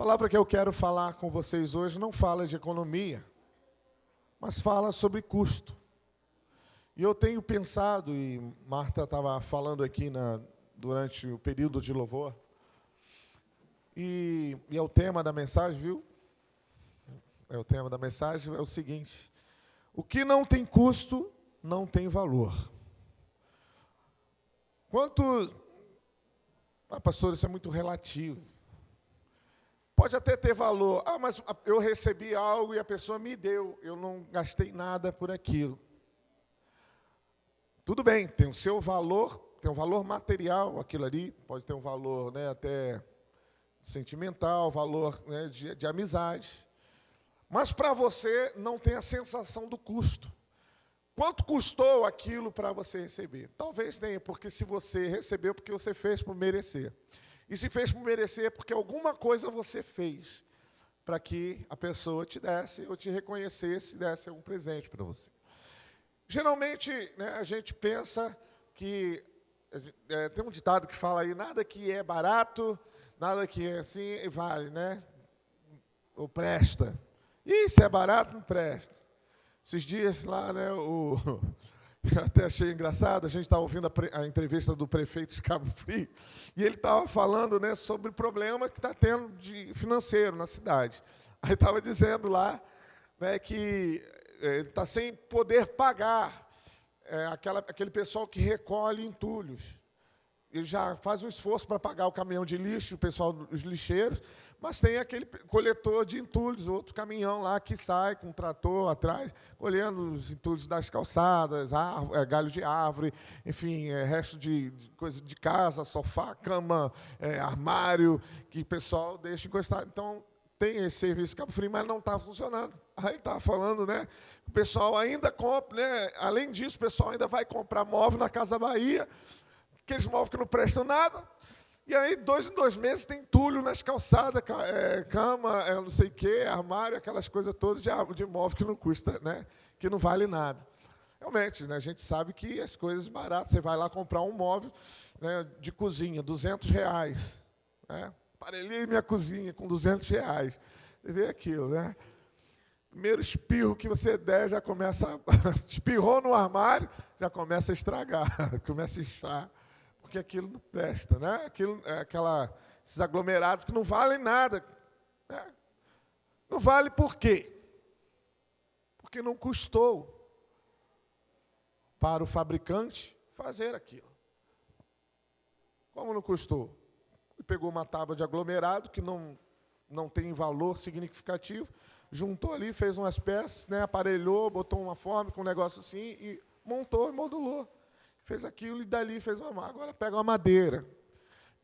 palavra que eu quero falar com vocês hoje não fala de economia, mas fala sobre custo. E eu tenho pensado, e Marta estava falando aqui durante o período de louvor, e é o tema da mensagem, viu? O tema da mensagem é o seguinte: o que não tem custo, não tem valor. Pastor, isso é muito relativo. Pode até ter valor. Mas eu recebi algo e a pessoa me deu. Eu não gastei nada por aquilo. Tudo bem, tem o seu valor, tem um valor material, aquilo ali. Pode ter um valor, né, até sentimental, valor, né, de amizade. Mas para você não tem a sensação do custo. Quanto custou aquilo para você receber? Talvez tenha, porque se você recebeu, porque você fez por merecer. E se fez por merecer, porque alguma coisa você fez para que a pessoa te desse, ou te reconhecesse, desse algum presente para você. Geralmente, né, a gente pensa que, tem um ditado que fala aí, nada que é barato, nada que é assim, vale, né? Ou presta. E se é barato, não presta. Esses dias lá, né, eu até achei engraçado, a gente estava ouvindo a entrevista do prefeito de Cabo Frio, e ele estava falando, né, sobre o problema que está tendo de financeiro na cidade. Aí estava dizendo lá, né, que ele está sem poder pagar aquele pessoal que recolhe entulhos. Ele já faz um esforço para pagar o caminhão de lixo, o pessoal dos lixeiros, mas tem aquele coletor de entulhos, outro caminhão lá que sai com um trator atrás, colhendo os entulhos das calçadas, galho de árvore, enfim, resto de coisa de casa, sofá, cama, armário, que o pessoal deixa encostar. Então, tem esse serviço Cabo Frio, mas não está funcionando. Aí ele estava falando, né, o pessoal ainda compra, né, além disso, o pessoal ainda vai comprar móvel na Casa Bahia, aqueles móveis que não prestam nada. E aí, 2 em 2 meses, tem entulho nas calçadas, cama, não sei o quê, armário, aquelas coisas todas de móvel que não custa, né? Que não vale nada. Realmente, né, a gente sabe que as coisas baratas, você vai lá comprar um móvel, né, de cozinha, R$200. Né? Aparelhei minha cozinha com R$200. Você vê aquilo, né? Primeiro espirro que você der, já começa espirrou no armário, já começa a estragar, começa a inchar. Porque aquilo não presta, né? Aquilo esses aglomerados que não valem nada. Né? Não vale por quê? Porque não custou para o fabricante fazer aquilo. Como não custou? Ele pegou uma tábua de aglomerado que não tem valor significativo, juntou ali, fez umas peças, né, aparelhou, botou uma forma com um negócio assim e montou e modulou. Fez aquilo e dali fez uma. Agora pega uma madeira.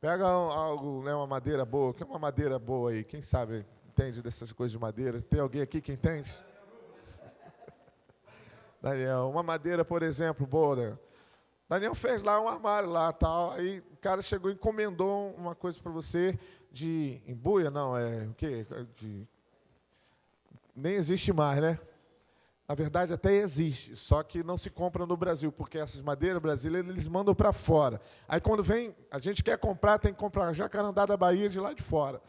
Pega algo, né, uma madeira boa. O que é uma madeira boa aí? Quem sabe entende dessas coisas de madeira? Tem alguém aqui que entende? Daniel, uma madeira, por exemplo, boa. Né? Daniel fez lá um armário lá, tal. Aí o cara chegou e encomendou uma coisa para você de embuia, não, o quê? Nem existe mais, né? Na verdade, até existe, só que não se compra no Brasil, porque essas madeiras brasileiras, eles mandam para fora. Aí, quando vem, a gente quer comprar, tem que comprar jacarandá da Bahia de lá de fora,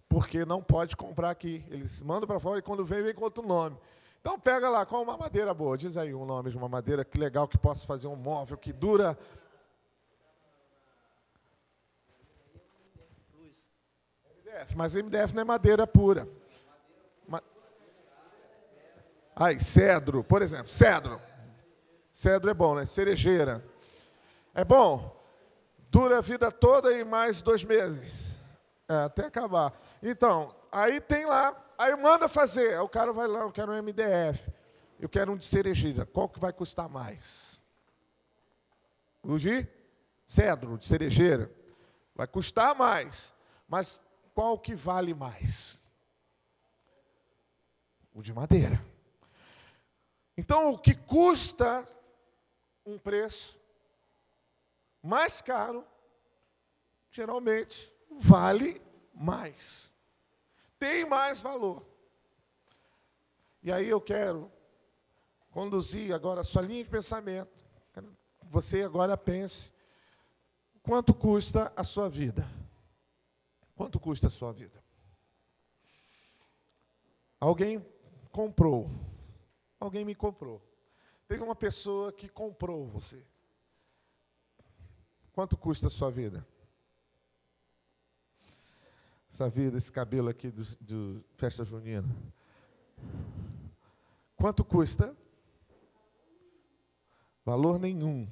porque não pode comprar aqui. Eles mandam para fora e, quando vem com outro nome. Então, pega lá, qual uma madeira boa? Diz aí um nome de uma madeira que legal, que possa fazer um móvel, que dura... MDF, mas MDF não é madeira pura. Cedro, por exemplo, cedro. Cedro é bom, né? Cerejeira. É bom? Dura a vida toda e mais 2 meses. Até acabar. Então, aí tem lá, aí manda fazer. Aí o cara vai lá, eu quero um MDF. Eu quero um de cerejeira. Qual que vai custar mais? O de cedro, de cerejeira. Vai custar mais. Mas qual que vale mais? O de madeira. Então, o que custa um preço mais caro, geralmente, vale mais. Tem mais valor. E aí eu quero conduzir agora a sua linha de pensamento. Você agora pense, quanto custa a sua vida? Quanto custa a sua vida? Alguém comprou. Alguém me comprou. Teve uma pessoa que comprou você. Quanto custa a sua vida? Essa vida, esse cabelo aqui do festa junina. Quanto custa? Valor nenhum.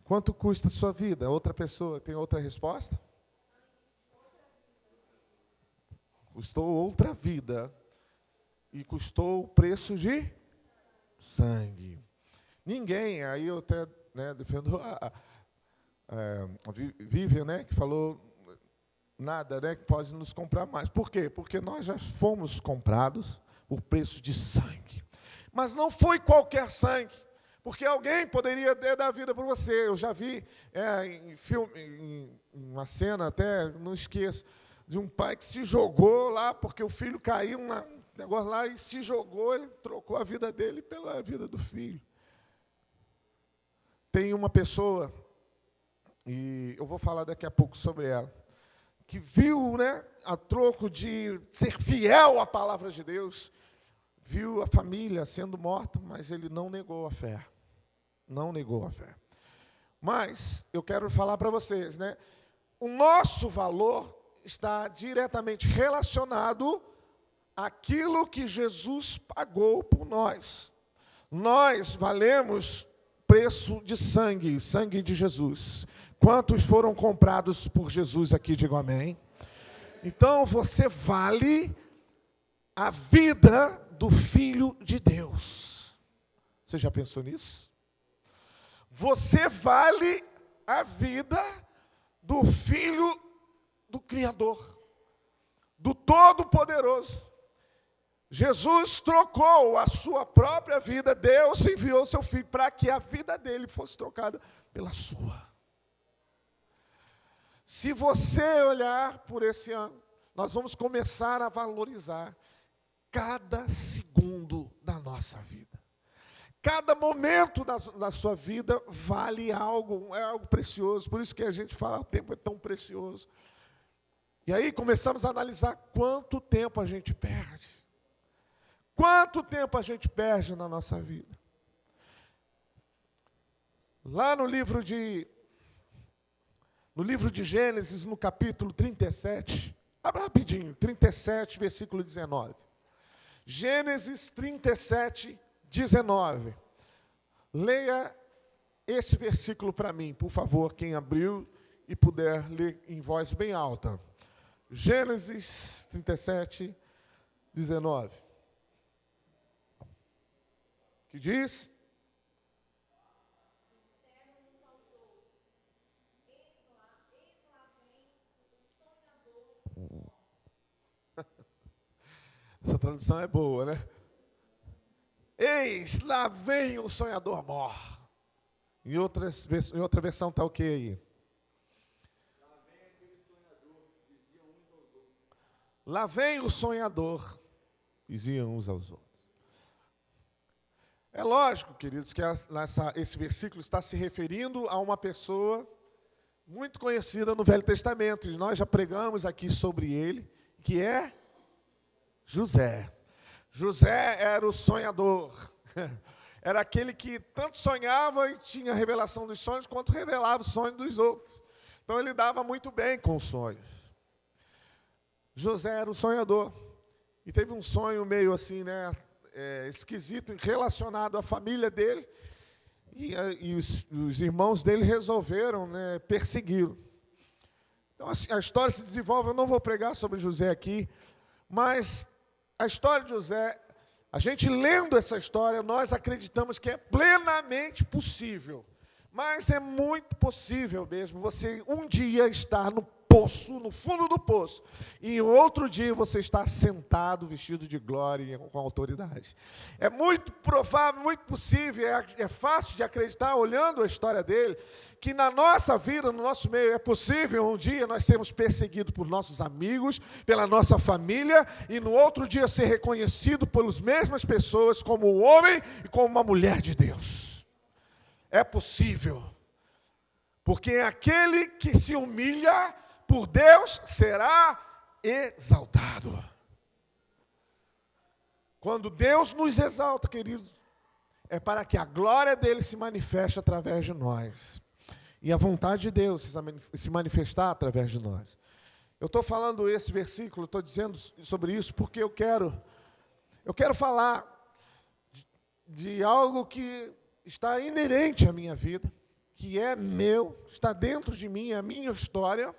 Quanto custa a sua vida? Outra pessoa tem outra resposta? Custou outra vida. E custou o preço de sangue. Ninguém, aí eu até defendo a Vivian, que falou nada, que pode nos comprar mais. Por quê? Porque nós já fomos comprados por preço de sangue. Mas não foi qualquer sangue, porque alguém poderia dar a vida por você. Eu já vi em filme, em uma cena, até não esqueço, de um pai que se jogou lá, porque o filho caiu negócio lá e se jogou, ele trocou a vida dele pela vida do filho. Tem uma pessoa, e eu vou falar daqui a pouco sobre ela, que viu, a troco de ser fiel à palavra de Deus, viu a família sendo morta, mas ele não negou a fé. Não negou a fé. Mas eu quero falar para vocês, o nosso valor está diretamente relacionado àquilo que Jesus pagou por nós. Nós valemos preço de sangue, sangue de Jesus. Quantos foram comprados por Jesus aqui? Digo amém. Então você vale a vida do Filho de Deus. Você já pensou nisso? Você vale a vida do Filho do Criador, do Todo-Poderoso. Jesus trocou a sua própria vida, Deus enviou seu Filho para que a vida dele fosse trocada pela sua. Se você olhar por esse ano, nós vamos começar a valorizar cada segundo da nossa vida. Cada momento da sua vida vale algo, é algo precioso. Por isso que a gente fala, o tempo é tão precioso. E aí começamos a analisar quanto tempo a gente perde. Quanto tempo a gente perde na nossa vida. Lá no livro de Gênesis, no capítulo 37, abra rapidinho, 37, versículo 19. Gênesis 37, 19. Leia esse versículo para mim, por favor, quem abriu e puder ler em voz bem alta. Gênesis 37, 19. Que diz? Essa tradução é boa, né? Eis, lá vem o sonhador mor. Em outra versão está o que aí? Lá vem o sonhador, diziam uns aos outros. É lógico, queridos, que esse versículo está se referindo a uma pessoa muito conhecida no Velho Testamento, e nós já pregamos aqui sobre ele, que é José. José era o sonhador. Era aquele que tanto sonhava e tinha a revelação dos sonhos, quanto revelava os sonhos dos outros. Então ele dava muito bem com os sonhos. José era o sonhador. E teve um sonho meio assim, esquisito, relacionado à família dele. E os irmãos dele resolveram persegui-lo. Então a história se desenvolve, eu não vou pregar sobre José aqui, mas a história de José, a gente lendo essa história, nós acreditamos que é plenamente possível. Mas é muito possível mesmo você um dia estar no poço, no fundo do poço, e outro dia você está sentado, vestido de glória e com autoridade. É muito provável, muito possível, é fácil de acreditar, olhando a história dele, que na nossa vida, no nosso meio, é possível um dia nós sermos perseguidos por nossos amigos, pela nossa família, e no outro dia ser reconhecido pelas mesmas pessoas como um homem e como uma mulher de Deus. É possível, porque aquele que se humilha por Deus será exaltado. Quando Deus nos exalta, queridos, é para que a glória dele se manifeste através de nós. E a vontade de Deus se manifestar através de nós. Eu estou falando esse versículo, estou dizendo sobre isso porque eu quero falar de algo que está inerente à minha vida, que é meu, está dentro de mim, é a minha história,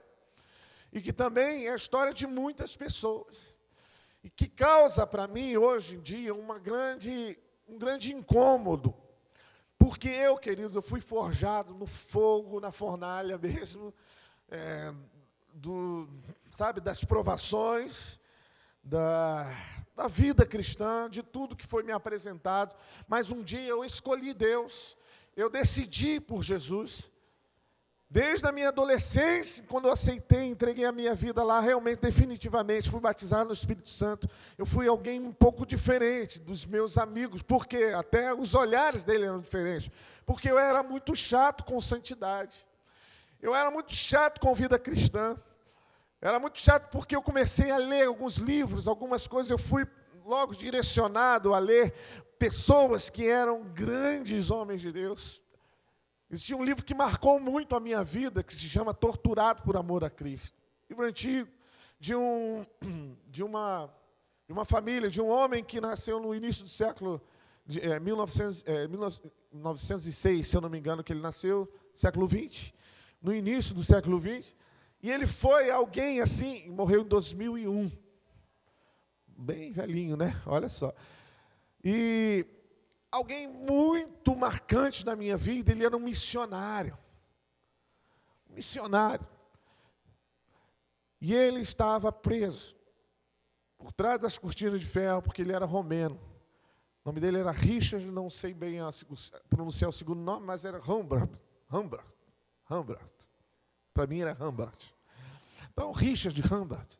e que também é a história de muitas pessoas. E que causa para mim, hoje em dia, um grande incômodo. Porque eu, queridos, eu fui forjado no fogo, na fornalha mesmo, das provações, da vida cristã, de tudo que foi me apresentado. Mas um dia eu escolhi Deus, eu decidi por Jesus. Desde a minha adolescência, quando eu aceitei, entreguei a minha vida lá, realmente, definitivamente, fui batizado no Espírito Santo. Eu fui alguém um pouco diferente dos meus amigos, porque até os olhares dele eram diferentes. Porque eu era muito chato com santidade. Eu era muito chato com vida cristã. Era muito chato porque eu comecei a ler alguns livros, algumas coisas, eu fui logo direcionado a ler pessoas que eram grandes homens de Deus. Existia um livro que marcou muito a minha vida, que se chama Torturado por Amor a Cristo. Livro antigo, de uma família, de um homem que nasceu no início do século, 1906, se eu não me engano, que ele nasceu, século XX, no início do século XX, e ele foi alguém assim, morreu em 2001. Bem velhinho, né? Olha só. E alguém muito marcante na minha vida, ele era um missionário. E ele estava preso, por trás das cortinas de ferro, porque ele era romeno. O nome dele era Richard, não sei bem pronunciar o segundo nome, mas era Rembrandt. Para mim era Rembrandt. Então, Richard Rembrandt,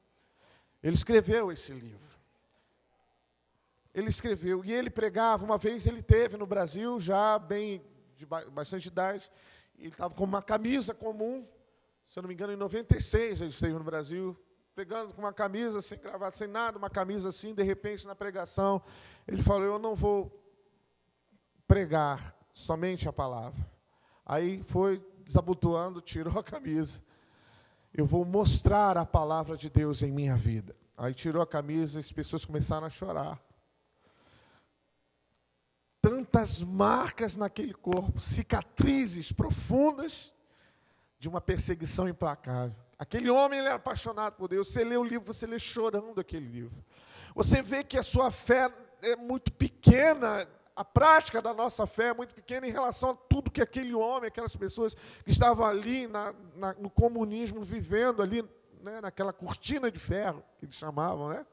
ele escreveu esse livro. Ele escreveu, e ele pregava, uma vez ele teve no Brasil, já bem, de bastante idade, ele estava com uma camisa comum, se eu não me engano, em 96 ele esteve no Brasil, pregando com uma camisa, sem gravata, sem nada, uma camisa assim, de repente, na pregação, ele falou, eu não vou pregar somente a palavra. Aí foi desabotoando, tirou a camisa. Eu vou mostrar a palavra de Deus em minha vida. Aí tirou a camisa e as pessoas começaram a chorar. Tantas marcas naquele corpo, cicatrizes profundas de uma perseguição implacável. Aquele homem, ele era apaixonado por Deus. Você lê o livro, você lê chorando aquele livro. Você vê que a sua fé é muito pequena, a prática da nossa fé é muito pequena em relação a tudo que aquele homem, aquelas pessoas que estavam ali no comunismo, vivendo ali, né, naquela cortina de ferro, que eles chamavam, né?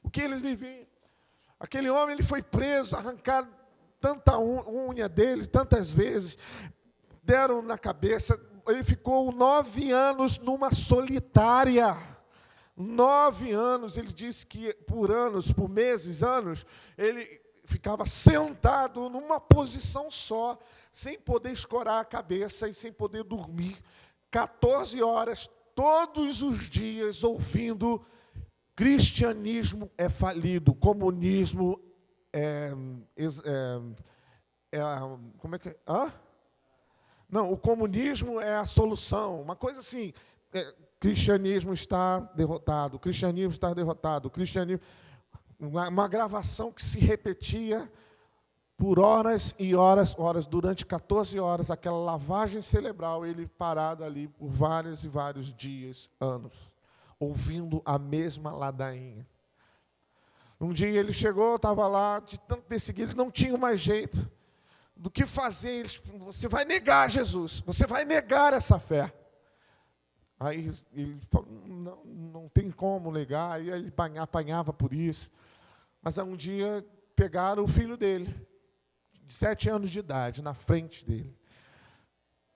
O que eles viviam. Aquele homem, ele foi preso, arrancado tanta unha dele, tantas vezes, deram na cabeça, ele ficou 9 anos numa solitária. 9 anos, ele disse que por meses, anos, ele ficava sentado numa posição só, sem poder escorar a cabeça e sem poder dormir, 14 horas, todos os dias, ouvindo: cristianismo é falido, comunismo como é que é? Não, o comunismo é a solução, uma coisa assim, cristianismo está derrotado, cristianismo está derrotado, cristianismo, uma gravação que se repetia por horas e horas, durante 14 horas, aquela lavagem cerebral, ele parado ali por vários e vários dias, anos, ouvindo a mesma ladainha. Um dia ele chegou, estava lá, de tanto perseguir, ele não tinha mais jeito do que fazer. Você vai negar Jesus, você vai negar essa fé. Aí ele falou, não tem como negar, aí ele apanhava por isso. Mas um dia pegaram o filho dele, de 7 anos de idade, na frente dele.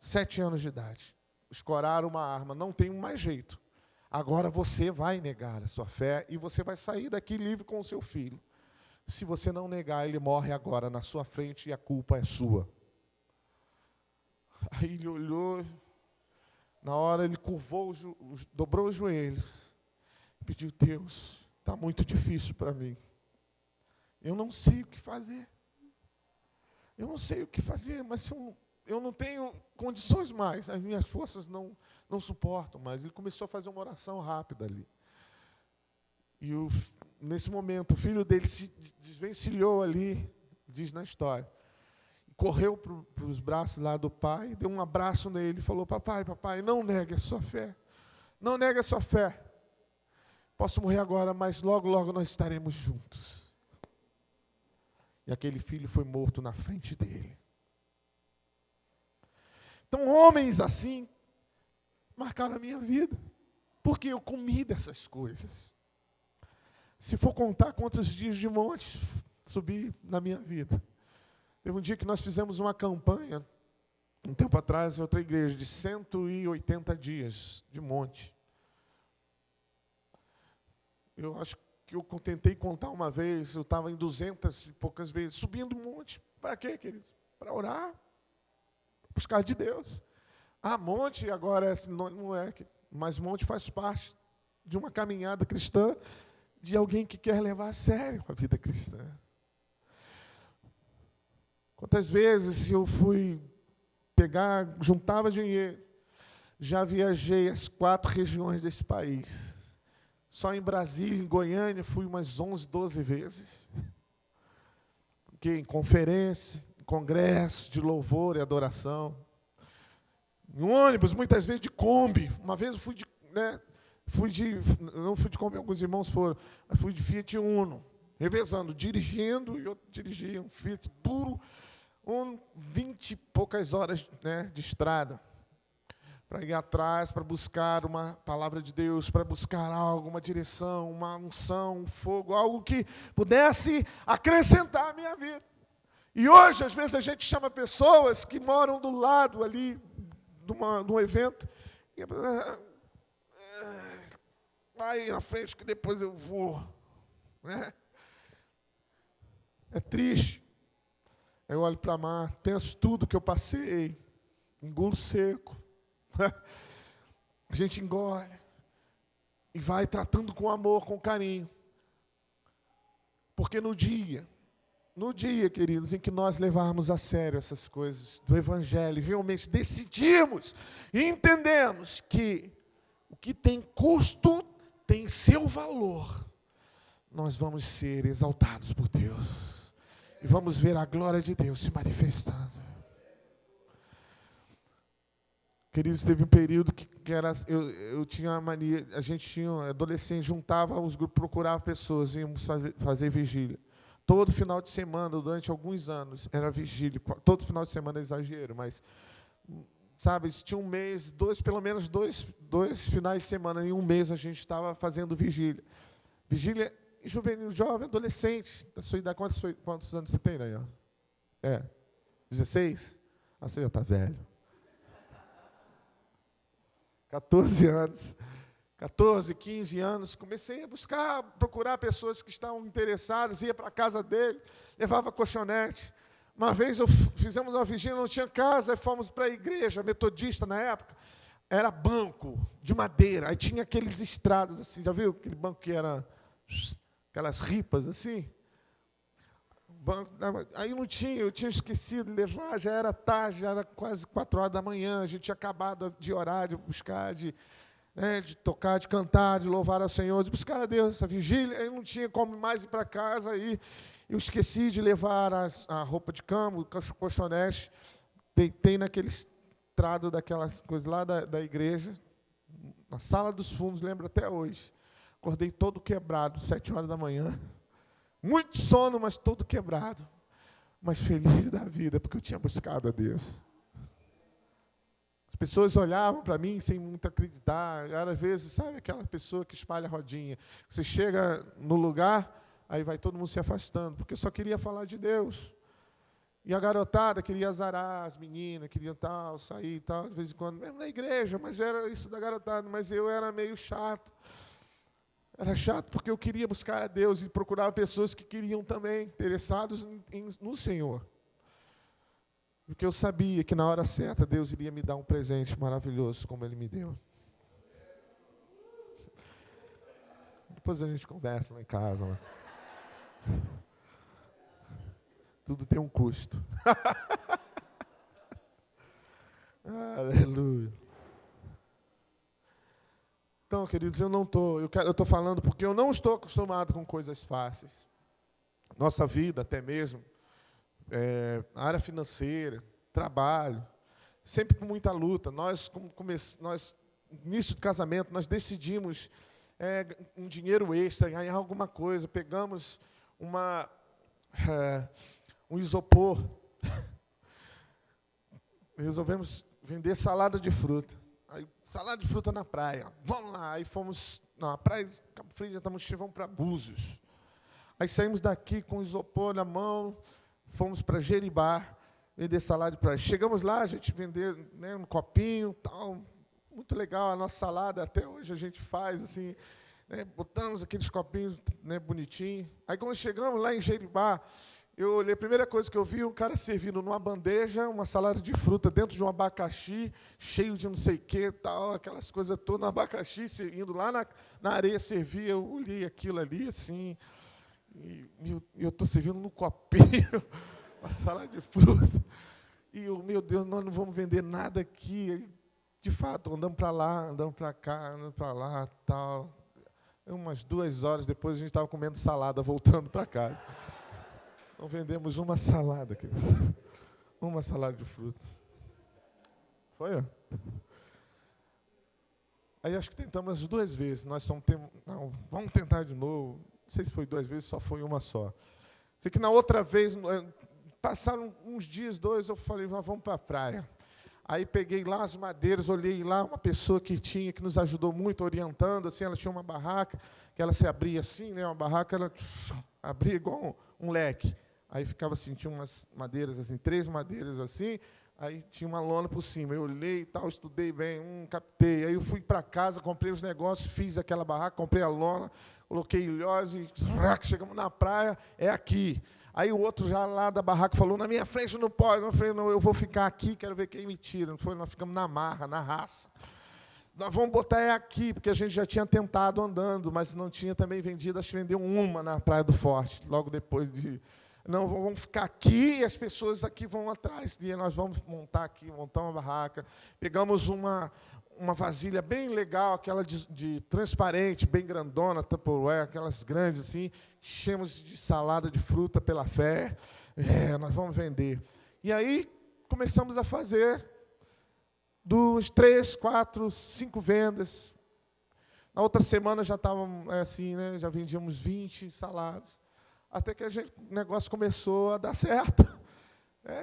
7 anos de idade. Escoraram uma arma, não tem mais jeito. Agora você vai negar a sua fé e você vai sair daqui livre com o seu filho. Se você não negar, ele morre agora na sua frente e a culpa é sua. Aí ele olhou, na hora ele curvou, dobrou os joelhos, pediu: Deus, está muito difícil para mim. eu não sei o que fazer. Eu não sei o que fazer, mas eu não tenho condições mais, as minhas forças não suportam mais. Ele começou a fazer uma oração rápida ali. E nesse momento, o filho dele se desvencilhou ali, diz na história. Correu para os braços lá do pai, deu um abraço nele e falou: papai, não negue a sua fé. Não negue a sua fé. Posso morrer agora, mas logo, logo nós estaremos juntos. E aquele filho foi morto na frente dele. Então, homens assim marcaram a minha vida, porque eu comi dessas coisas. Se for contar quantos dias de monte subi na minha vida. Teve um dia que nós fizemos uma campanha, um tempo atrás, em outra igreja, de 180 dias de monte. Eu acho que eu tentei contar uma vez, eu estava em 200 e poucas vezes, subindo um monte. Para quê, queridos? Para orar, buscar de Deus. Monte agora não é, mas monte faz parte de uma caminhada cristã, de alguém que quer levar a sério a vida cristã. Quantas vezes eu fui pegar, juntava dinheiro, já viajei as 4 regiões desse país. Só em Brasília, em Goiânia, fui umas 11, 12 vezes. Porque em conferência, em congresso de louvor e adoração. Em ônibus, muitas vezes de Kombi. Uma vez eu não fui de Kombi, alguns irmãos foram, mas fui de Fiat Uno, revezando, dirigindo, e eu dirigia um Fiat puro, 20 e poucas horas, de estrada, para ir atrás, para buscar uma palavra de Deus, para buscar algo, uma direção, uma unção, um fogo, algo que pudesse acrescentar a minha vida. E hoje, às vezes, a gente chama pessoas que moram do lado ali de um evento, e vai na frente que depois eu vou. Né? É triste. Eu olho para a mar, penso tudo que eu passei, engulo seco. A gente engole e vai tratando com amor, com carinho. Porque no dia, queridos, em que nós levarmos a sério essas coisas do Evangelho, realmente decidimos e entendemos que o que tem custo tem seu valor, nós vamos ser exaltados por Deus. E vamos ver a glória de Deus se manifestando. Queridos, teve um período que era, eu tinha a mania, a gente tinha, adolescente, juntava os grupos, procurava pessoas, íamos fazer vigília. Todo final de semana, durante alguns anos, era vigília. Todo final de semana é exagero, mas, sabe, tinha um mês, pelo menos dois finais de semana, em um mês a gente estava fazendo vigília. Vigília juvenil, jovem, adolescente, da sua idade. Quantos anos você tem, Daniel? 16? Você já está velho. 14 anos. 14, 15 anos, comecei a procurar pessoas que estavam interessadas, ia para a casa dele, levava colchonete. Uma vez fizemos uma vigília, não tinha casa, fomos para a igreja metodista na época, era banco de madeira, aí tinha aqueles estrados assim, já viu aquele banco que era aquelas ripas assim? Aí não tinha, eu tinha esquecido de levar, já era tarde, já era quase 4 horas da manhã, a gente tinha acabado de orar, de buscar, de tocar, de cantar, de louvar ao Senhor, de buscar a Deus, essa vigília, aí não tinha como mais ir para casa, aí eu esqueci de levar a roupa de cama, o colchonete, deitei naquele estrado daquelas coisas lá da igreja, na sala dos fundos, lembro até hoje, acordei todo quebrado, 7 horas da manhã, muito sono, mas todo quebrado, mas feliz da vida, porque eu tinha buscado a Deus. As pessoas olhavam para mim sem muito acreditar. Às vezes, sabe aquela pessoa que espalha a rodinha? Você chega no lugar, aí vai todo mundo se afastando, porque eu só queria falar de Deus. E a garotada queria azarar as meninas, queria sair e tal, de vez em quando, mesmo na igreja, mas era isso da garotada, mas eu era meio chato. Era chato porque eu queria buscar a Deus e procurava pessoas que queriam também, interessados no Senhor. Porque eu sabia que na hora certa Deus iria me dar um presente maravilhoso, como Ele me deu. Depois a gente conversa lá em casa. Lá. Tudo tem um custo. Aleluia. Então, queridos, eu estou falando porque eu não estou acostumado com coisas fáceis. Nossa vida, até mesmo, a área financeira, trabalho, sempre com muita luta. Nós, início do casamento, nós decidimos um dinheiro extra, ganhar alguma coisa. Pegamos um isopor. Resolvemos vender salada de fruta. Aí, salada de fruta na praia. Vamos lá. Aí fomos na praia, Cabo Frio, já estamos vamos para Búzios. Aí saímos daqui com isopor na mão, fomos para Jeribá, vender salada de praia. Chegamos lá, a gente vendeu, né, um copinho, tal, muito legal a nossa salada, até hoje a gente faz assim, né, botamos aqueles copinhos, né, bonitinho. Aí quando chegamos lá em Jeribá, eu olhei, a primeira coisa que eu vi, um cara servindo numa bandeja, uma salada de fruta dentro de um abacaxi, cheio de não sei o que, tal, aquelas coisas todas, um abacaxi, indo lá na areia servir, eu olhei aquilo ali, assim, e eu estou servindo num copinho, uma salada de fruta, e eu, meu Deus, nós não vamos vender nada aqui. E, de fato, andamos para lá, andamos para cá, andamos para lá, tal. Umas 2 horas depois, a gente estava comendo salada, voltando para casa. Então, vendemos uma salada, querido. Uma salada de fruta. Foi, ó. Aí, acho que tentamos as 2 vezes. Não, vamos tentar de novo. Não sei se foi 2 vezes, só foi uma só. Sei que na outra vez, passaram uns dias, 2, eu falei, vamos para a praia. Aí peguei lá as madeiras, olhei lá uma pessoa que nos ajudou muito, orientando, assim, ela tinha uma barraca, que ela se abria assim, né, uma barraca, ela abria igual um leque. Aí ficava assim, tinha umas madeiras assim, 3 madeiras assim, aí tinha uma lona por cima. Eu olhei e tal, estudei bem, captei. Aí eu fui para casa, comprei os negócios, fiz aquela barraca, comprei a lona, coloquei ilhose, chegamos na praia, é aqui. Aí o outro já lá da barraca falou, na minha frente não pode. Eu falei, não, eu vou ficar aqui, quero ver quem me tira. Não foi, nós ficamos na marra, na raça. Nós vamos botar aqui, porque a gente já tinha tentado andando, mas não tinha também vendido, acho que vendeu uma na Praia do Forte, logo depois de... Não, vamos ficar aqui e as pessoas aqui vão atrás. E nós vamos montar uma barraca. Pegamos uma vasilha bem legal, aquela de transparente, bem grandona, Tupperware, aquelas grandes assim, enchemos de salada de fruta pela fé. Nós vamos vender. E aí começamos a fazer 2, 3, 4, 5 vendas. Na outra semana já estávamos assim, né, já vendíamos 20 saladas. Até que o negócio começou a dar certo.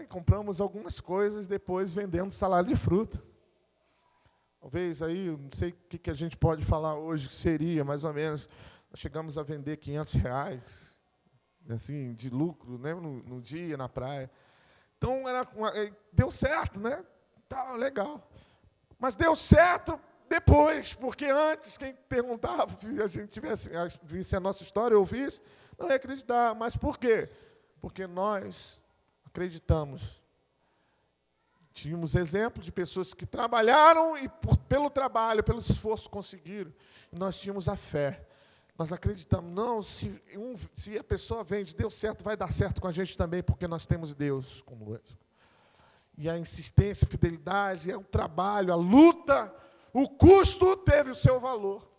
Compramos algumas coisas, depois vendendo salada de fruta. Talvez aí, não sei o que a gente pode falar hoje, que seria, mais ou menos, nós chegamos a vender R$500, assim, de lucro, né, no dia, na praia. Então, deu certo, né? Tá legal. Mas deu certo depois, porque antes, quem perguntava, se a gente visse a nossa história, ouvisse, não ia acreditar. Mas por quê? Porque nós acreditamos. Tínhamos exemplos de pessoas que trabalharam e, pelo trabalho, pelo esforço, conseguiram. E nós tínhamos a fé. Nós acreditamos, não, se a pessoa vende, deu certo, vai dar certo com a gente também, porque nós temos Deus conosco. E a insistência, a fidelidade, o trabalho, a luta, o custo teve o seu valor.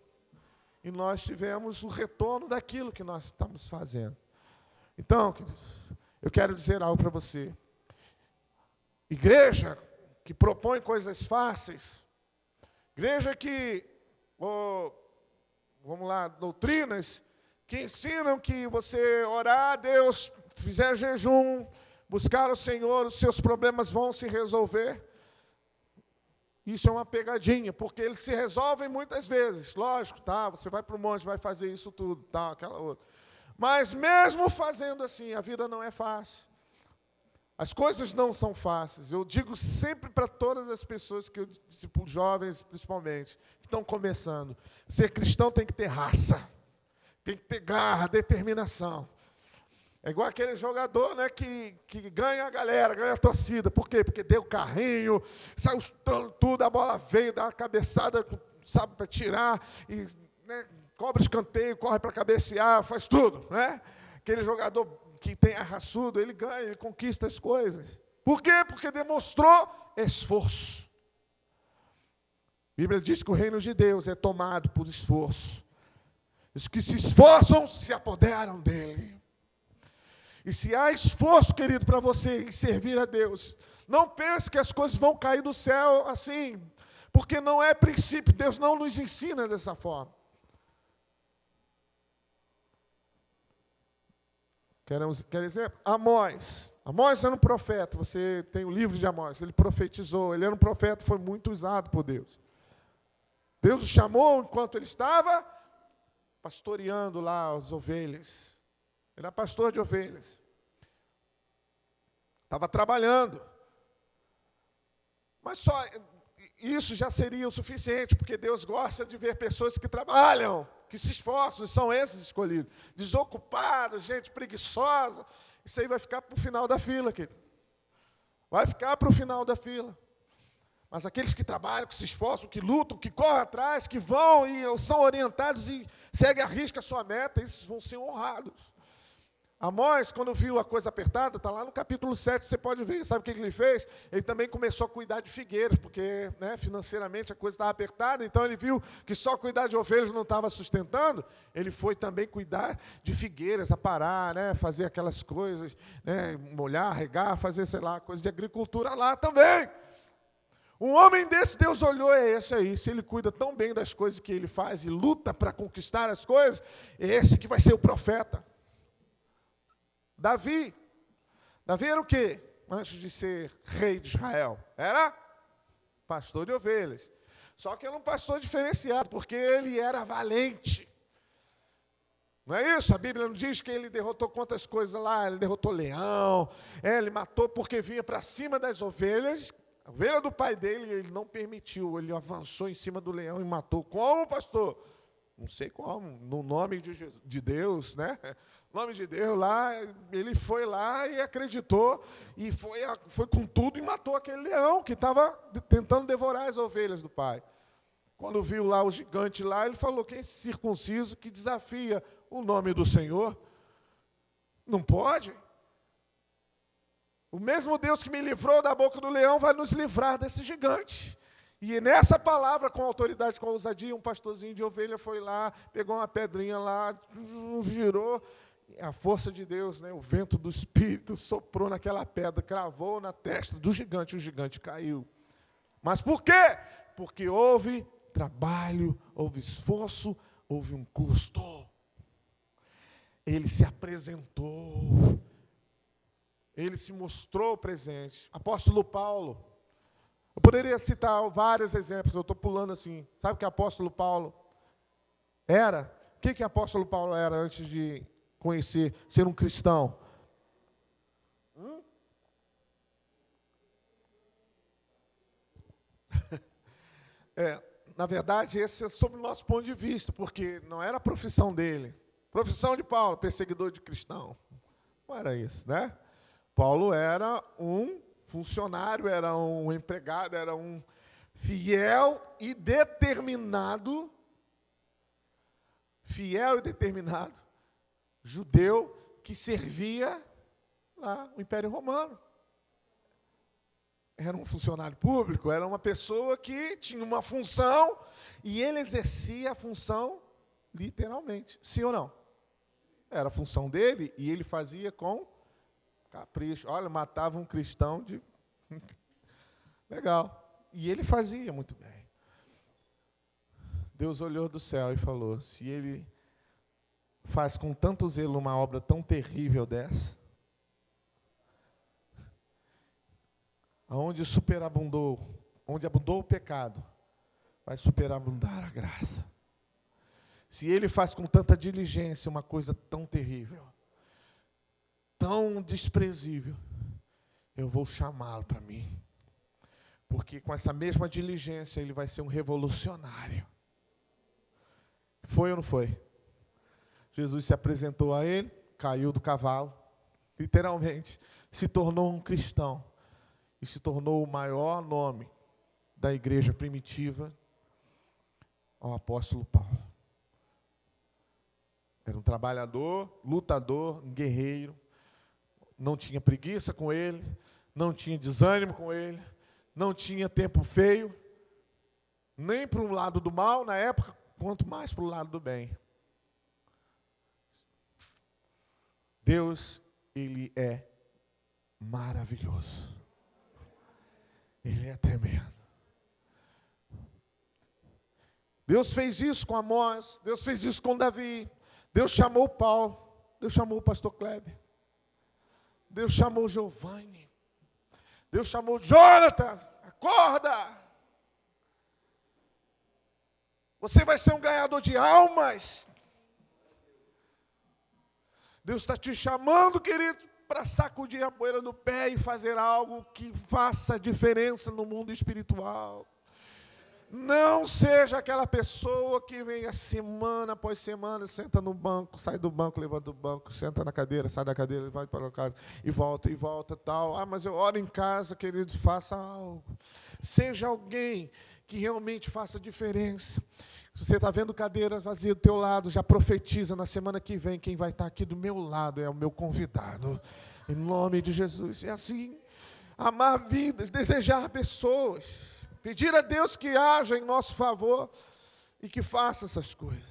E nós tivemos o retorno daquilo que nós estamos fazendo. Então, queridos, eu quero dizer algo para você. Igreja que propõe coisas fáceis, igreja que, vamos lá, doutrinas que ensinam que você orar a Deus, fizer jejum, buscar o Senhor, os seus problemas vão se resolver. Isso é uma pegadinha, porque eles se resolvem muitas vezes. Lógico, tá? Você vai para o monte, vai fazer isso tudo, tá? Aquela outra. Mas mesmo fazendo assim, a vida não é fácil. As coisas não são fáceis. Eu digo sempre para todas as pessoas que eu discipulo, jovens principalmente, que estão começando. Ser cristão tem que ter raça, tem que ter garra, determinação. É igual aquele jogador, né, que ganha a galera, ganha a torcida. Por quê? Porque deu carrinho, saiu tudo, a bola veio, dá uma cabeçada, sabe, para tirar, e, né, cobra escanteio, corre para cabecear, faz tudo. Né? Aquele jogador que tem é raçudo, ele ganha, ele conquista as coisas. Por quê? Porque demonstrou esforço. A Bíblia diz que o reino de Deus é tomado por esforço. Os que se esforçam se apoderam dele. E se há esforço, querido, para você em servir a Deus, não pense que as coisas vão cair do céu assim, porque não é princípio, Deus não nos ensina dessa forma. Quer exemplo? Amós. Amós era um profeta, você tem o livro de Amós, ele profetizou, ele era um profeta, foi muito usado por Deus. Deus o chamou enquanto ele estava pastoreando lá as ovelhas. Ele era pastor de ovelhas. Estava trabalhando. Mas só isso já seria o suficiente, porque Deus gosta de ver pessoas que trabalham, que se esforçam, são esses escolhidos. Desocupados, gente preguiçosa. Isso aí vai ficar para o final da fila, querido. Vai ficar para o final da fila. Mas aqueles que trabalham, que se esforçam, que lutam, que correm atrás, que vão e são orientados e seguem à risca a sua meta, esses vão ser honrados. Amós, quando viu a coisa apertada, está lá no capítulo 7, você pode ver, sabe o que ele fez? Ele também começou a cuidar de figueiras, porque financeiramente a coisa estava apertada, então ele viu que só cuidar de ovelhas não estava sustentando, ele foi também cuidar de figueiras, aparar, fazer aquelas coisas, molhar, regar, fazer, sei lá, coisa de agricultura lá também. Um homem desse, Deus olhou, é esse aí, se ele cuida tão bem das coisas que ele faz e luta para conquistar as coisas, é esse que vai ser o profeta. Davi era o quê? Antes de ser rei de Israel, era pastor de ovelhas. Só que era um pastor diferenciado, porque ele era valente. Não é isso? A Bíblia não diz que ele derrotou quantas coisas lá, ele derrotou leão, ele matou porque vinha para cima das ovelhas. A ovelha do pai dele, ele não permitiu, ele avançou em cima do leão e matou. Como, pastor? Não sei como, no nome de Deus, No nome de Deus, lá, ele foi lá e acreditou, e foi com tudo e matou aquele leão que estava tentando devorar as ovelhas do pai. Quando viu lá o gigante lá, ele falou, quem é esse circunciso que desafia o nome do Senhor? Não pode. O mesmo Deus que me livrou da boca do leão vai nos livrar desse gigante. E nessa palavra, com autoridade, com ousadia, um pastorzinho de ovelha foi lá, pegou uma pedrinha lá, girou, e a força de Deus, o vento do Espírito soprou naquela pedra, cravou na testa do gigante, o gigante caiu. Mas por quê? Porque houve trabalho, houve esforço, houve um custo. Ele se apresentou, ele se mostrou presente. Apóstolo Paulo, eu poderia citar vários exemplos, eu estou pulando assim. Sabe o que apóstolo Paulo era? O que apóstolo Paulo era antes de conhecer, ser um cristão? Na verdade, esse é sob o nosso ponto de vista, porque não era a profissão dele. Profissão de Paulo, perseguidor de cristão. Não era isso, Paulo era um funcionário, era um empregado, era um fiel e determinado judeu que servia lá o Império Romano. Era um funcionário público, era uma pessoa que tinha uma função e ele exercia a função literalmente. Sim ou não? Era a função dele e ele fazia com capricho. Olha, matava um cristão de... Legal. E ele fazia muito bem. Deus olhou do céu e falou, se ele faz com tanto zelo uma obra tão terrível dessa, onde abundou o pecado, vai superabundar a graça. Se ele faz com tanta diligência uma coisa tão terrível, tão desprezível, eu vou chamá-lo para mim. Porque com essa mesma diligência ele vai ser um revolucionário. Foi ou não foi? Jesus se apresentou a ele, caiu do cavalo, literalmente, se tornou um cristão. E se tornou o maior nome da igreja primitiva, ao apóstolo Paulo. Era um trabalhador, lutador, um guerreiro, não tinha preguiça com ele, não tinha desânimo com ele, não tinha tempo feio, nem para um lado do mal na época, quanto mais para o lado do bem. Deus, Ele é maravilhoso. Ele é tremendo. Deus fez isso com Amós, Deus fez isso com Davi, Deus chamou Paulo, Deus chamou o pastor Kleber, Deus chamou Giovanni, Deus chamou Jonathan, acorda! Você vai ser um ganhador de almas. Deus está te chamando, querido, para sacudir a poeira do pé e fazer algo que faça diferença no mundo espiritual. Não seja aquela pessoa que vem semana após semana, senta no banco, sai do banco, levanta do banco, senta na cadeira, sai da cadeira, vai para casa e volta, tal. Mas eu oro em casa, queridos, faça algo. Seja alguém que realmente faça diferença. Se você está vendo cadeira vazia do teu lado, já profetiza, na semana que vem, quem vai estar aqui do meu lado é o meu convidado. Em nome de Jesus. É assim, amar vidas, desejar pessoas. Pedir a Deus que haja em nosso favor e que faça essas coisas.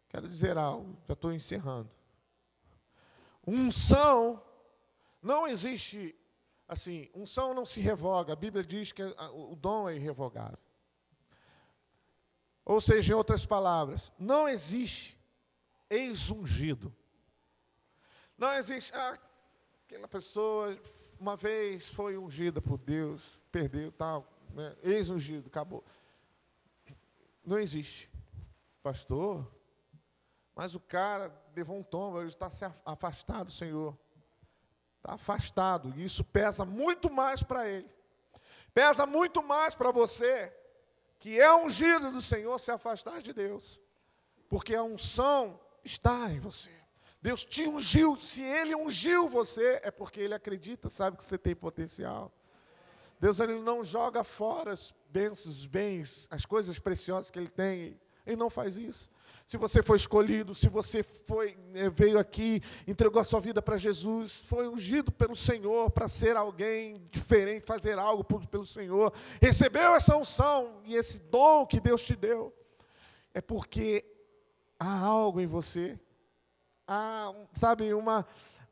Quero dizer algo, já estou encerrando. Unção não existe, assim, unção não se revoga. A Bíblia diz que o dom é irrevogável. Ou seja, em outras palavras, não existe ex-ungido. Não existe, aquela pessoa uma vez foi ungida por Deus, perdeu, tal, né? Ex-ungido, acabou. Não existe. Pastor, mas o cara levou um tombo, ele está se afastado do Senhor. Está afastado, e isso pesa muito mais para ele. Pesa muito mais para você, que é ungido do Senhor, se afastar de Deus. Porque a unção está em você. Deus te ungiu. Se Ele ungiu você, é porque Ele acredita, sabe que você tem potencial. Deus, Ele não joga fora as bênçãos, os bens, as coisas preciosas que Ele tem. Ele não faz isso. Se você foi escolhido, se você veio aqui, entregou a sua vida para Jesus, foi ungido pelo Senhor para ser alguém diferente, fazer algo pelo Senhor, recebeu essa unção e esse dom que Deus te deu, é porque há algo em você, há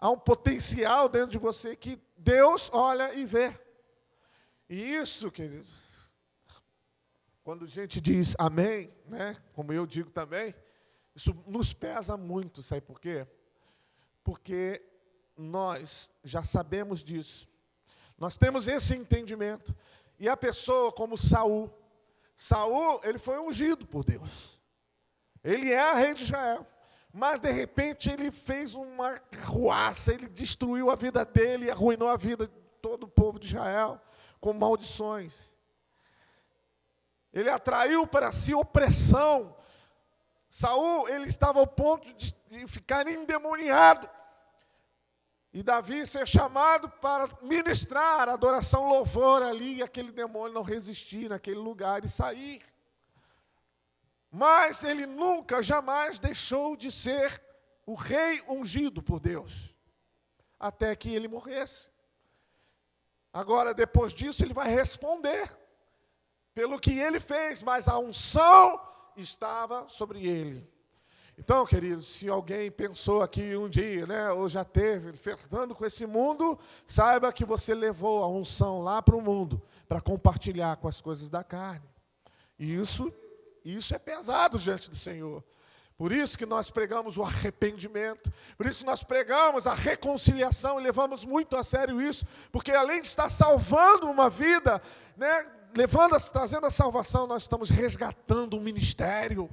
um potencial dentro de você que Deus olha e vê. E isso, queridos, quando a gente diz amém, né, como eu digo também, isso nos pesa muito, sabe por quê? Porque nós já sabemos disso. Nós temos esse entendimento. E a pessoa como Saul, ele foi ungido por Deus. Ele é rei de Israel. Mas, de repente, ele fez uma ruaça, ele destruiu a vida dele, arruinou a vida de todo o povo de Israel, com maldições. Ele atraiu para si opressão. Saul, ele estava ao ponto de ficar endemoniado. E Davi ser chamado para ministrar adoração, louvor ali, e aquele demônio não resistir naquele lugar e sair. Mas ele nunca, jamais deixou de ser o rei ungido por Deus, até que ele morresse. Agora, depois disso, ele vai responder pelo que ele fez, mas a unção estava sobre ele. Então, queridos, se alguém pensou aqui um dia, né, ou já teve, flertando com esse mundo, saiba que você levou a unção lá para o mundo, para compartilhar com as coisas da carne. E isso é pesado diante do Senhor. Por isso que nós pregamos o arrependimento, por isso nós pregamos a reconciliação e levamos muito a sério isso, porque além de estar salvando uma vida, né, trazendo a salvação, nós estamos resgatando um ministério.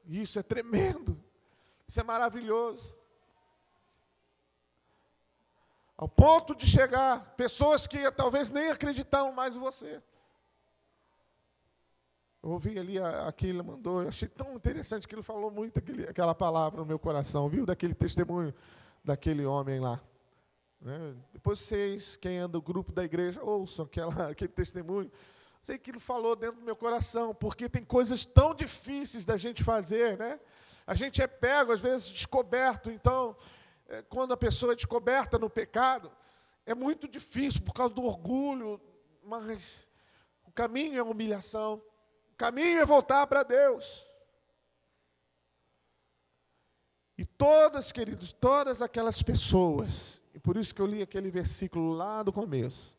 Isso é tremendo, isso é maravilhoso. Ao ponto de chegar pessoas que talvez nem acreditavam mais em você. Eu ouvi ali, aquilo mandou, eu achei tão interessante que ele falou muito aquela palavra no meu coração, viu? Daquele testemunho daquele homem lá. Né? Depois vocês, quem anda no grupo da igreja, ouçam aquele testemunho. Sei que ele falou dentro do meu coração, porque tem coisas tão difíceis da gente fazer, né? A gente é pego, às vezes, descoberto. Então, quando a pessoa é descoberta no pecado, é muito difícil por causa do orgulho, mas o caminho é a humilhação. O caminho é voltar para Deus. E todas, queridos, todas aquelas pessoas, e por isso que eu li aquele versículo lá do começo,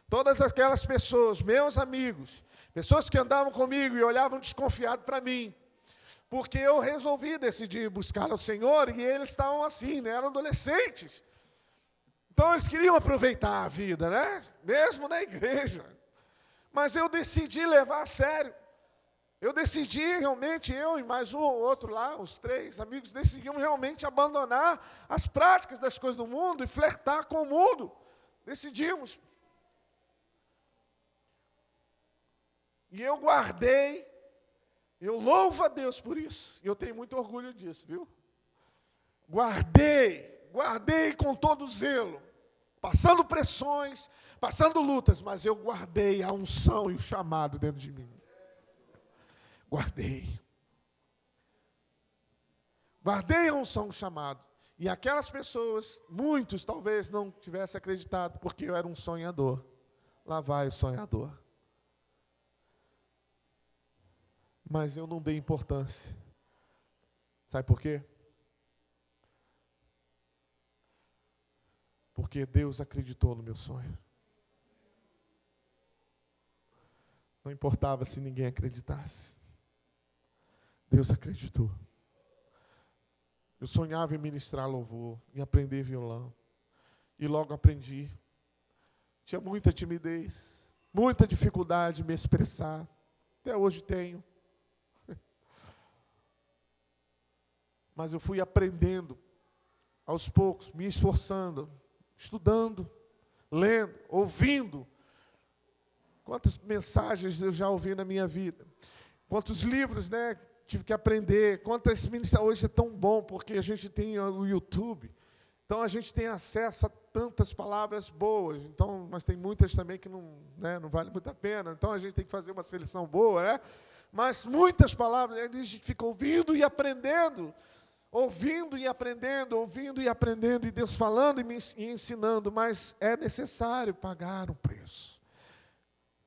todas aquelas pessoas, meus amigos, pessoas que andavam comigo e olhavam desconfiado para mim, porque eu resolvi decidir buscar o Senhor, e eles estavam assim, né? Eram adolescentes. Então eles queriam aproveitar a vida, né? Mesmo na igreja. Mas eu decidi levar a sério. Eu decidi realmente, eu e mais um ou outro lá, os 3 amigos, decidimos realmente abandonar as práticas das coisas do mundo e flertar com o mundo. Decidimos. E eu guardei, eu louvo a Deus por isso. E eu tenho muito orgulho disso, viu? Guardei com todo zelo, passando pressões, passando lutas, mas eu guardei a unção e o chamado dentro de mim. Guardei a unção, o chamado. E aquelas pessoas, muitos talvez não tivessem acreditado, porque eu era um sonhador. Lá vai o sonhador. Mas eu não dei importância. Sabe por quê? Porque Deus acreditou no meu sonho. Não importava se ninguém acreditasse. Deus acreditou. Eu sonhava em ministrar louvor, em aprender violão. E logo aprendi. Tinha muita timidez, muita dificuldade de me expressar. Até hoje tenho. Mas eu fui aprendendo, aos poucos, me esforçando, estudando, lendo, ouvindo. Quantas mensagens eu já ouvi na minha vida. Quantos livros, né? Tive que aprender. Quantas ministrações. Hoje é tão bom, porque a gente tem o YouTube. Então, a gente tem acesso a tantas palavras boas. Então, mas tem muitas também que não, né, não vale muito a pena. Então, a gente tem que fazer uma seleção boa, né? Mas muitas palavras, a gente fica ouvindo e aprendendo. Ouvindo e aprendendo, e Deus falando e ensinando. Mas é necessário pagar um preço.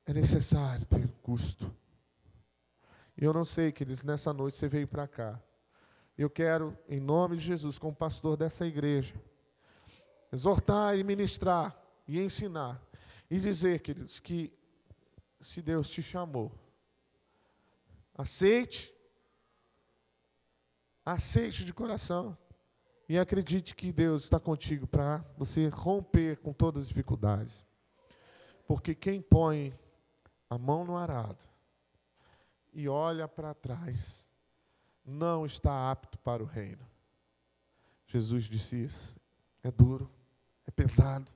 É necessário ter custo. E eu não sei, queridos, nessa noite você veio para cá. Eu quero, em nome de Jesus, como pastor dessa igreja, exortar e ministrar e ensinar. E dizer, queridos, que se Deus te chamou, aceite de coração. E acredite que Deus está contigo para você romper com todas as dificuldades. Porque quem põe a mão no arado e olha para trás, não está apto para o reino. Jesus disse isso. É duro, é pesado,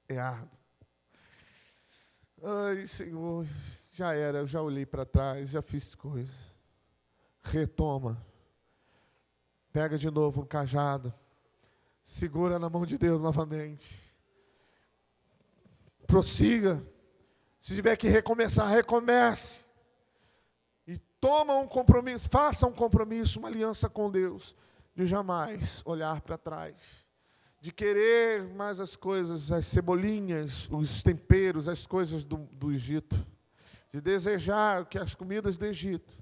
é árduo. Ai, Senhor, já era, eu já olhei para trás, já fiz coisas. Retoma. Pega de novo um cajado. Segura na mão de Deus novamente. Prossiga. Se tiver que recomeçar, recomece. E toma um compromisso, faça um compromisso, uma aliança com Deus, de jamais olhar para trás, de querer mais as coisas, as cebolinhas, os temperos, as coisas do Egito, de desejar que as comidas do Egito,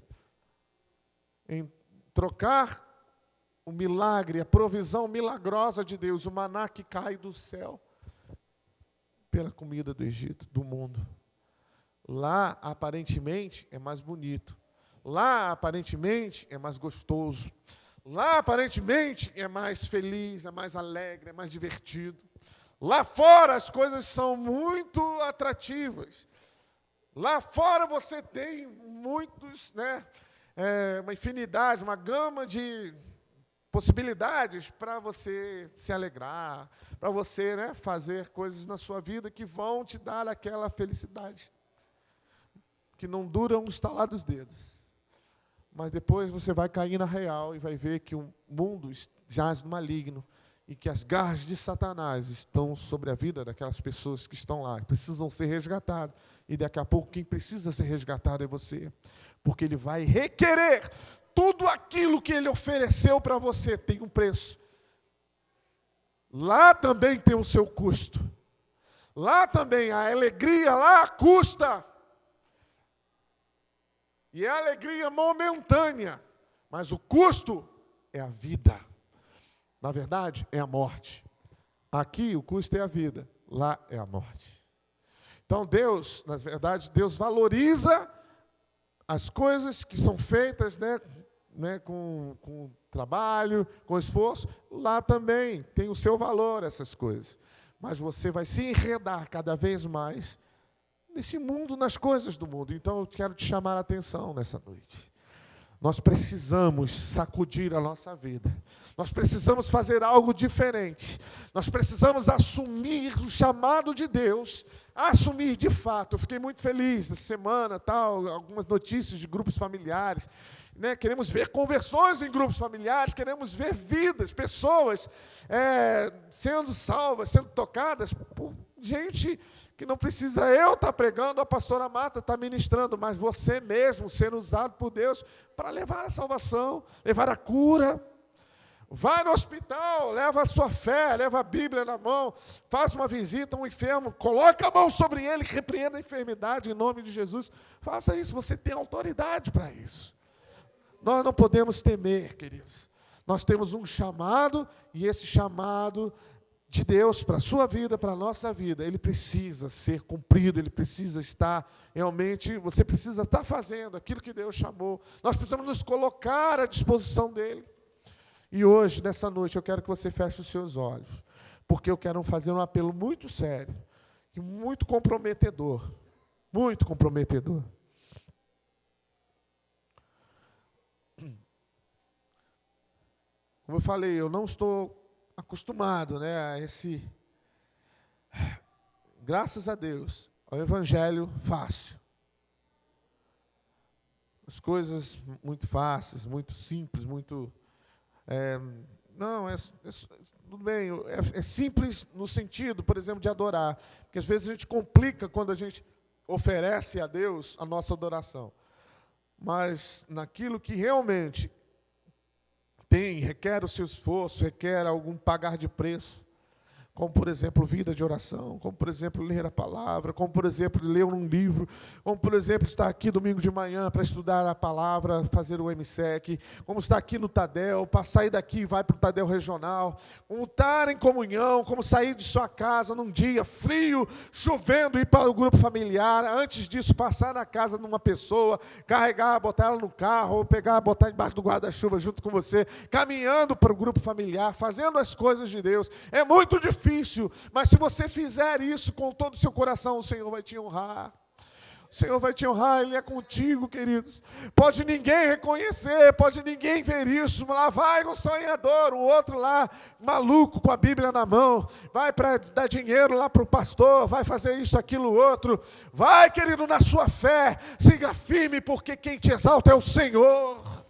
em trocar o milagre, a provisão milagrosa de Deus, o maná que cai do céu, pela comida do Egito, do mundo. Lá, aparentemente, é mais bonito. Lá, aparentemente, é mais gostoso. Lá, aparentemente, é mais feliz, é mais alegre, é mais divertido. Lá fora, as coisas são muito atrativas. Lá fora, você tem muitos, né, uma infinidade, uma gama de possibilidades para você se alegrar, para você, né, fazer coisas na sua vida que vão te dar aquela felicidade, que não dura um estalar dos dedos. Mas depois você vai cair na real e vai ver que o mundo jaz no maligno e que as garras de Satanás estão sobre a vida daquelas pessoas que estão lá, precisam ser resgatadas. E daqui a pouco quem precisa ser resgatado é você, porque ele vai requerer tudo aquilo que Ele ofereceu para você tem um preço. Lá também tem o seu custo. Lá também a alegria, lá custa. E é alegria momentânea, mas o custo é a vida. Na verdade, é a morte. Aqui o custo é a vida, lá é a morte. Então Deus, na verdade, Deus valoriza as coisas que são feitas, com trabalho, com esforço. Lá também tem o seu valor essas coisas. Mas você vai se enredar cada vez mais nesse mundo, nas coisas do mundo. Então eu quero te chamar a atenção nessa noite. Nós precisamos sacudir a nossa vida. Nós precisamos fazer algo diferente. Nós precisamos assumir o chamado de Deus, assumir de fato. Eu fiquei muito feliz essa semana, algumas notícias de grupos familiares. Queremos ver conversões em grupos familiares, queremos ver vidas, pessoas sendo salvas, sendo tocadas por gente que não precisa eu estar pregando, a pastora Marta está ministrando, mas você mesmo sendo usado por Deus para levar a salvação, levar a cura. Vai no hospital, leva a sua fé, leva a Bíblia na mão, faz uma visita a um enfermo, coloca a mão sobre ele, repreenda a enfermidade em nome de Jesus. Faça isso, você tem autoridade para isso. Nós não podemos temer, queridos. Nós temos um chamado, e esse chamado de Deus para a sua vida, para a nossa vida, ele precisa ser cumprido, ele precisa estar realmente, você precisa estar fazendo aquilo que Deus chamou. Nós precisamos nos colocar à disposição dele. E hoje, nessa noite, eu quero que você feche os seus olhos, porque eu quero fazer um apelo muito sério, e muito comprometedor, muito comprometedor. Como eu falei, eu não estou acostumado, a esse, graças a Deus, ao evangelho fácil. As coisas muito fáceis, muito simples, muito... tudo bem, é simples no sentido, por exemplo, de adorar. Porque às vezes a gente complica quando a gente oferece a Deus a nossa adoração. Mas naquilo que realmente requer o seu esforço, requer algum pagar de preço, como, por exemplo, vida de oração, como, por exemplo, ler a palavra, como, por exemplo, ler um livro, como, por exemplo, estar aqui domingo de manhã para estudar a palavra, fazer o MSEC, como estar aqui no Tadel, para sair daqui e vai para o Tadel regional, como estar em comunhão, como sair de sua casa num dia frio, chovendo, ir para o grupo familiar, antes disso passar na casa de uma pessoa, carregar, botar ela no carro, ou pegar, botar embaixo do guarda-chuva junto com você, caminhando para o grupo familiar, fazendo as coisas de Deus. É muito difícil, mas se você fizer isso com todo o seu coração, o Senhor vai te honrar. O Senhor vai te honrar, Ele é contigo, queridos. Pode ninguém reconhecer, pode ninguém ver isso. Lá vai um sonhador, o outro lá, maluco, com a Bíblia na mão. Vai para dar dinheiro lá para o pastor, vai fazer isso, aquilo, outro. Vai, querido, na sua fé, siga firme, porque quem te exalta é o Senhor.